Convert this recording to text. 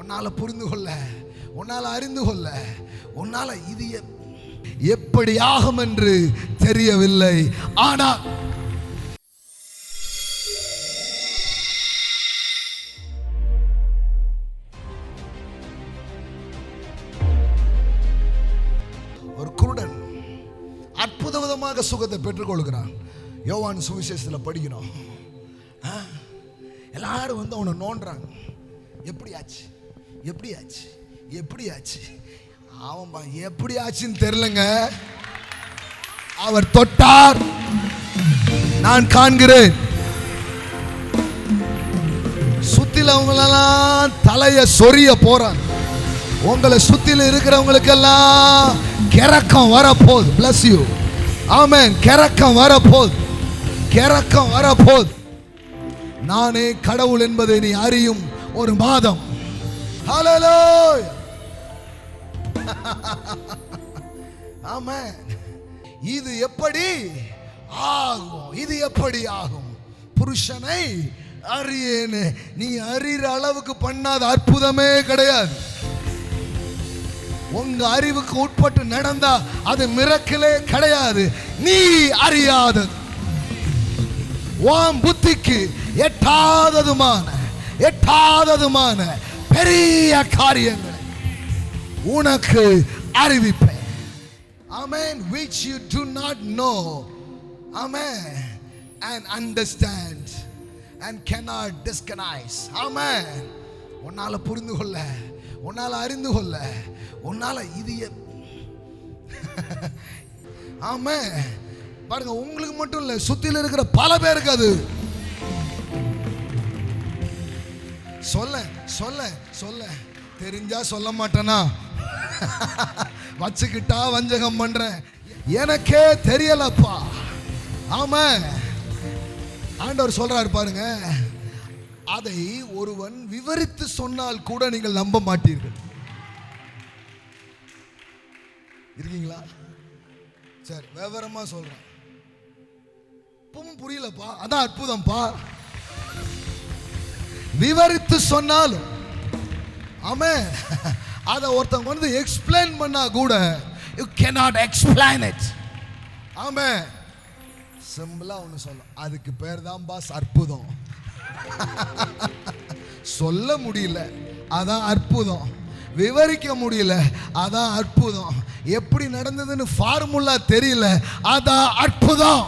உன்னால புரிந்து கொள்ள, உன்னால அறிந்து கொள்ள, உன்னால இது எப்படி ஆகும் என்று தெரியவில்லை. ஆனால் ஒரு குருடன் அற்புதமாக சுகத்தை பெற்றுக்கொள்கிறான். யோவான் சுவிசேஷத்தில் படிக்கணும். எல்லாரும் வந்து அவனை நோண்டுறாங்க. எப்படி ஆச்சு, எப்படி ஆச்சு, எப்படி ஆச்சு? அவன் எப்படி ஆச்சுன்னு தெரியலங்க. அவர் தொட்டார், நான் காண்கிறேன். சுத்திலவங்களெல்லாம் தலைய சொரிய போறாங்க. உங்களை சுத்தில இருக்கிறவங்களுக்கெல்லாம் கிறக்கம் வரப்போகுது. bless you. ஆமென். கிறக்கம் வரப்போகுது, கிறக்கம் வரப்போகுது. நானே கடவுள் என்பதை நீ அறியும் ஒரு மாதம். ஹல்லேலூயா. ஆமென். இது எப்படி ஆகும்? இது எப்படி ஆகும்? புருஷனை அறியேன்னு நீ அறிகிற அளவுக்கு பண்ணாத அற்புதமே கிடையாது. உங்க அறிவுக்கு உட்பட்டு நடந்தா அது மிரக்கிலே கிடையாது. நீ அறியாதது, உன் புத்திக்கு எட்டாததுமான பெரிய காரியங்களை உனக்கு அறிவிப்பேன். Amen. Which you do not know. Amen. And understand and cannot disguise. Amen. உன்னால புரிந்து கொள்ள, உன்னால அறிந்து கொள்ள, உன்னால இது ஆமென். பாருங்க, உங்களுக்கு மட்டும் இல்ல, சுத்தில இருக்கிற பல பேருக்கு அது சொல்ல சொல்ல சொல்ல தெரிஞ்சா சொல்ல மாட்டேனா, வச்சுக்கிட்டா வஞ்சகம் பண்றேன், எனக்கே தெரியலப்பா. ஆமென். ஆண்டவர் சொல்றாரு பாருங்க, அதை ஒருவன் விவரித்து சொன்னால் கூட நீங்கள் நம்ப மாட்டீர்கள். இருக்கீங்களா? சரி, விவரமா சொல்றேன். புரியலப்பா, அதான் அற்புதம்ப்பா. விவரித்து சொன்னாலும் ஆமென், அதை ஒருத்தவங்க வந்து எக்ஸ்பிளைன் பண்ணா கூட you cannot explain it. ஆமென். சிம்பிளா ஒன்று சொல்லும், அதுக்கு பேர் தான் பாஸ் அற்புதம். சொல்ல முடியல, அதான் அற்புதம். விவரிக்க முடியல, அதான் அற்புதம். எப்படி நடந்ததுன்னு ஃபார்முலா தெரியல, அதான் அற்புதம்.